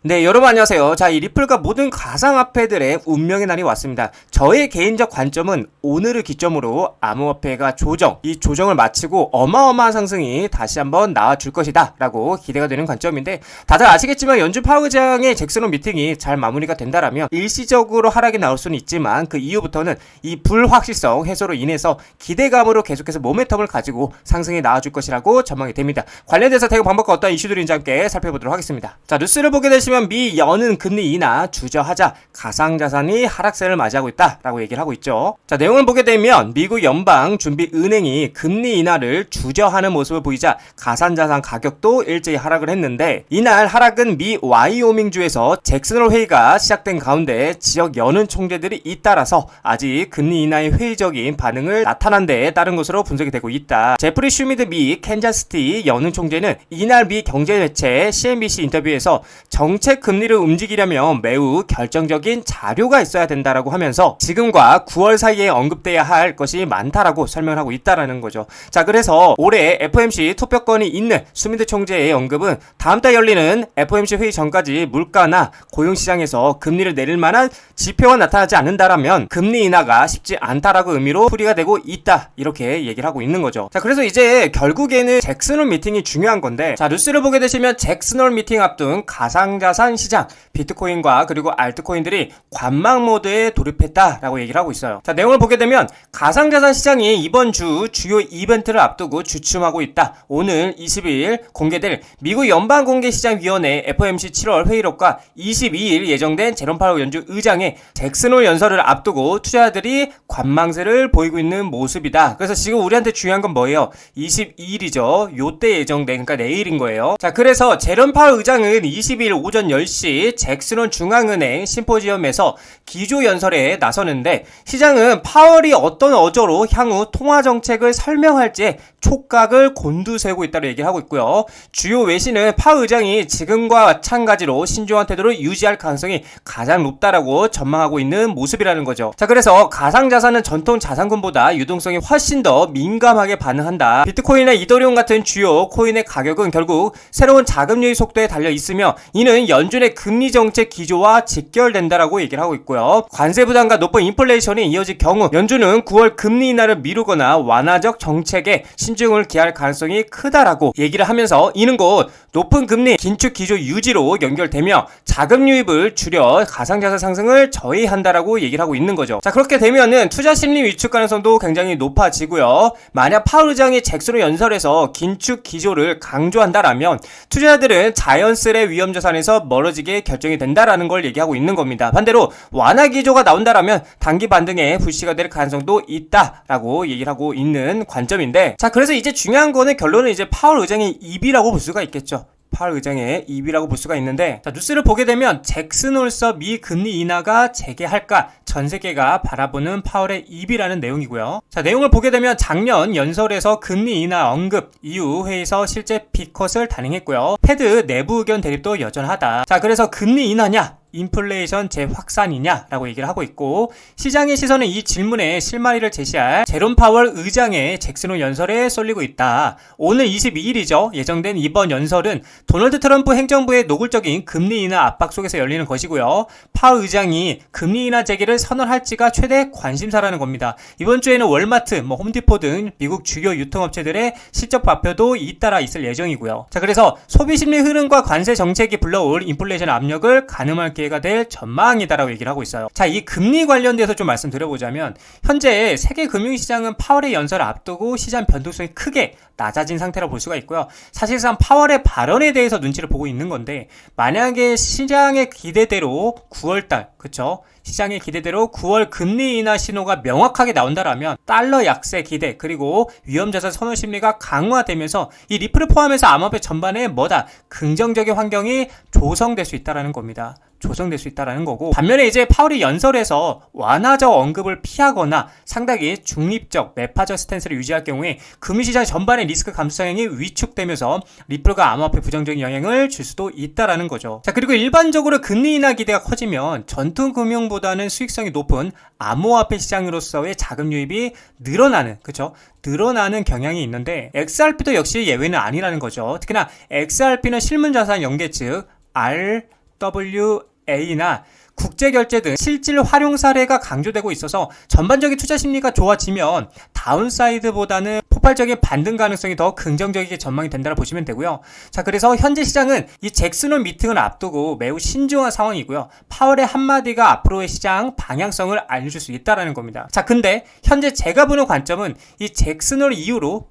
네, 여러분 안녕하세요. 자, 이 리플과 모든 가상화폐들의 운명의 날이 왔습니다. 저의 개인적 관점은 오늘을 기점으로 암호화폐가 이 조정을 마치고 어마어마한 상승이 다시 한번 나와줄 것이다 라고 기대가 되는 관점인데, 다들 아시겠지만 연준 파월 의장의 잭슨홀 미팅이 잘 마무리가 된다라면 일시적으로 하락이 나올 수는 있지만 그 이후부터는 이 불확실성 해소로 인해서 기대감으로 계속해서 모멘텀을 가지고 상승이 나와줄 것이라고 전망이 됩니다. 관련돼서 대응 방법과 어떤 이슈들인지 함께 살펴보도록 하겠습니다. 자, 뉴스를 보게 되시면 미 연은 금리 인하 주저하자 가상자산이 하락세를 맞이하고 있다라고 얘기를 하고 있죠. 자, 내용을 보게 되면 미국 연방준비은행이 금리 인하를 주저하는 모습을 보이자 가상자산 가격도 일제히 하락을 했는데, 이날 하락은 미 와이오밍주에서 잭슨홀 회의가 시작된 가운데 지역 연은 총재들이 잇따라서 아직 금리 인하의 회의적인 반응을 나타난 데에 따른 것으로 분석이 되고 있다. 제프리 슈미드 미 캔자스시티 연은 총재는 이날 미 경제매체 CNBC 인터뷰에서 정책 금리를 움직이려면 매우 결정적인 자료가 있어야 된다라고 하면서 지금과 9월 사이에 언급돼야 할 것이 많다라고 설명을 하고 있다라는 거죠. 자, 그래서 올해 FOMC 투표권이 있는 슈미드 총재의 언급은 다음 달 열리는 FOMC 회의 전까지 물가나 고용시장에서 금리를 내릴 만한 지표가 나타나지 않는다라면 금리 인하가 쉽지 않다라고 의미로 풀이가 되고 있다, 이렇게 얘기를 하고 있는 거죠. 자, 그래서 이제 결국에는 잭슨홀 미팅이 중요한 건데, 자, 뉴스를 보게 되시면 잭슨홀 미팅 앞둔 가상자산 시장, 비트코인과 그리고 알트코인들이 관망 모드에 돌입했다라고 얘기를 하고 있어요. 자, 내용을 보게 되면 가상자산 시장이 이번 주 주요 이벤트를 앞두고 주춤하고 있다. 오늘 22일 공개될 미국 연방공개시장위원회 FOMC 7월 회의록과 22일 예정된 제롬 파월 연준 의장의 잭슨홀 연설을 앞두고 투자자들이 관망세를 보이고 있는 모습이다. 그래서 지금 우리한테 중요한 건 뭐예요? 22일이죠. 요때 예정된, 그러니까 내일인 거예요. 자, 그래서 제롬 파월 의장은 22일 오전 10시 잭슨홀 중앙은행 심포지엄에서 기조 연설에 나서는데, 시장은 파월이 어떤 어조로 향후 통화 정책을 설명할지 촉각을 곤두세우고 있다고 얘기를 하고 있고요. 주요 외신은 파월 의장이 지금과 마찬가지로 신중한 태도를 유지할 가능성이 가장 높다라고 전망하고 있는 모습이라는 거죠. 자, 그래서 가상자산은 전통 자산군보다 유동성이 훨씬 더 민감하게 반응한다. 비트코인이나 이더리움 같은 주요 코인의 가격은 결국 새로운 자금 유입 속도에 달려 있으며, 이는 연준의 금리 정책 기조와 직결된다라고 얘기를 하고 있고요. 관세 부담과 높은 인플레이션이 이어질 경우 연준은 9월 금리 인하를 미루거나 완화적 정책에 신중을 기할 가능성이 크다라고 얘기를 하면서, 이는 곧 높은 금리 긴축 기조 유지로 연결되며 자금 유입을 줄여 가상자산 상승을 저해한다라고 얘기를 하고 있는 거죠. 자, 그렇게 되면은 투자 심리 위축 가능성도 굉장히 높아지고요. 만약 파월 의장이 잭슨홀 연설에서 긴축 기조를 강조한다라면 투자자들은 자연스레 위험 자산에서 멀어지게 결정이 된다라는 걸 얘기하고 있는 겁니다. 반대로 완화 기조가 나온다라면 단기 반등에 불씨가 될 가능성도 있다라고 얘기를 하고 있는 관점인데, 자, 그래서 이제 중요한 거는 결론은 이제 파월 의장의 입이라고 볼 수가 있겠죠. 파월 의장의 입이라고 볼 수가 있는데, 자, 뉴스를 보게 되면 잭슨홀서 미 금리 인하가 재개할까 전 세계가 바라보는 파월의 입이라는 내용이고요. 자, 내용을 보게 되면 작년 연설에서 금리 인하 언급 이후 회의에서 실제 B컷을 단행했고요. 패드 내부 의견 대립도 여전하다. 자, 그래서 금리 인하냐 인플레이션 재확산이냐라고 얘기를 하고 있고, 시장의 시선은 이 질문에 실마리를 제시할 제롬 파월 의장의 잭슨홀 연설에 쏠리고 있다. 오늘 22일이죠. 예정된 이번 연설은 도널드 트럼프 행정부의 노골적인 금리 인하 압박 속에서 열리는 것이고요. 파월 의장이 금리 인하 재개를 선언할지가 최대 관심사라는 겁니다. 이번 주에는 월마트, 홈디포 등 미국 주요 유통업체들의 실적 발표도 잇따라 있을 예정이고요. 자, 그래서 소비심리 흐름과 관세 정책이 불러올 인플레이션 압력을 가늠할 기회가 될 전망이다라고 얘기를 하고 있어요. 자, 이 금리 관련돼서 좀 말씀드려보자면, 현재 세계 금융시장은 파월의 연설을 앞두고 시장 변동성이 크게 낮아진 상태라고 볼 수가 있고요. 사실상 파월의 발언에 대해서 눈치를 보고 있는 건데, 만약에 시장의 기대대로 9월달, 그쵸? 시장의 기대대로 9월 금리 인하 신호가 명확하게 나온다라면 달러 약세 기대, 그리고 위험자산 선호 심리가 강화되면서 이 리플을 포함해서 암호화폐 전반에 긍정적인 환경이 조성될 수 있다는 겁니다. 조성될 수 있다는 거고, 반면에 이제 파월이 연설에서 완화적 언급을 피하거나 상당히 중립적 매파적 스탠스를 유지할 경우에 금융시장 전반의 리스크 감수성이 위축되면서 리플과 암호화폐 부정적인 영향을 줄 수도 있다는 거죠. 자, 그리고 일반적으로 금리 인하 기대가 커지면 전통 금융보다는 수익성이 높은 암호화폐 시장으로서의 자금 유입이 늘어나는, 그쵸? 늘어나는 경향이 있는데, XRP도 역시 예외는 아니라는 거죠. 특히나 XRP는 실문자산 연계, 즉 FWA나 국제결제 등 실질 활용 사례가 강조되고 있어서 전반적인 투자 심리가 좋아지면 다운사이드보다는 폭발적인 반등 가능성이 더 긍정적이게 전망이 된다고 보시면 되고요. 자, 그래서 현재 시장은 이 잭슨홀 미팅을 앞두고 매우 신중한 상황이고요. 파월의 한마디가 앞으로의 시장 방향성을 알려줄 수 있다는 겁니다. 자, 근데 현재 제가 보는 관점은 이 잭슨홀 이후로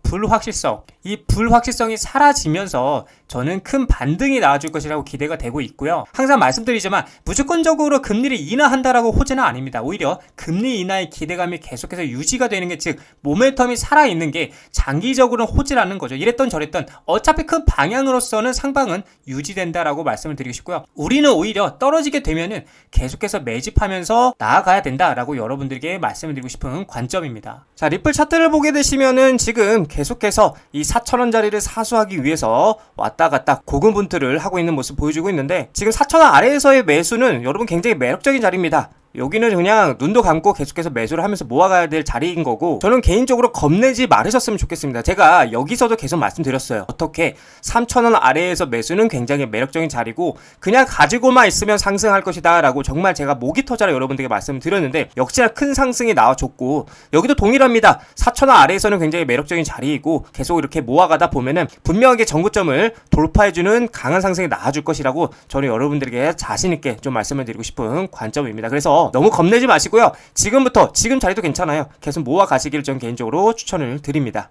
이 불확실성이 사라지면서 저는 큰 반등이 나와줄 것이라고 기대가 되고 있고요. 항상 말씀드리지만 무조건적으로 금리를 인하한다라고 호재는 아닙니다. 오히려 금리 인하의 기대감이 계속해서 유지가 되는 게, 즉 모멘텀이 살아있는 게 장기적으로는 호재라는 거죠. 이랬던 저랬던 어차피 큰 방향으로서는 상방은 유지된다라고 말씀을 드리고 싶고요. 우리는 오히려 떨어지게 되면은 계속해서 매집하면서 나아가야 된다라고 여러분들에게 말씀을 드리고 싶은 관점입니다. 자, 리플 차트를 보게 되시면은 지금 계속해서 이 4,000원짜리를 사수하기 위해서 왔다 갔다 고군분투를 하고 있는 모습 보여주고 있는데, 지금 4,000원 아래에서의 매수는 여러분 굉장히 매력적인 자리입니다. 여기는 그냥 눈도 감고 계속해서 매수를 하면서 모아가야 될 자리인 거고, 저는 개인적으로 겁내지 말으셨으면 좋겠습니다. 제가 여기서도 계속 말씀드렸어요. 어떻게 3,000원 아래에서 매수는 굉장히 매력적인 자리고 그냥 가지고만 있으면 상승할 것이다 라고 정말 제가 모기터자로 여러분들에게 말씀드렸는데, 역시나 큰 상승이 나와줬고, 여기도 동일합니다. 4,000원 아래에서는 굉장히 매력적인 자리이고 계속 이렇게 모아가다 보면은 분명하게 전고점을 돌파해주는 강한 상승이 나와줄 것이라고 저는 여러분들에게 자신있게 좀 말씀을 드리고 싶은 관점입니다. 그래서 너무 겁내지 마시고요. 지금 자리도 괜찮아요. 계속 모아 가시기를 전 개인적으로 추천을 드립니다.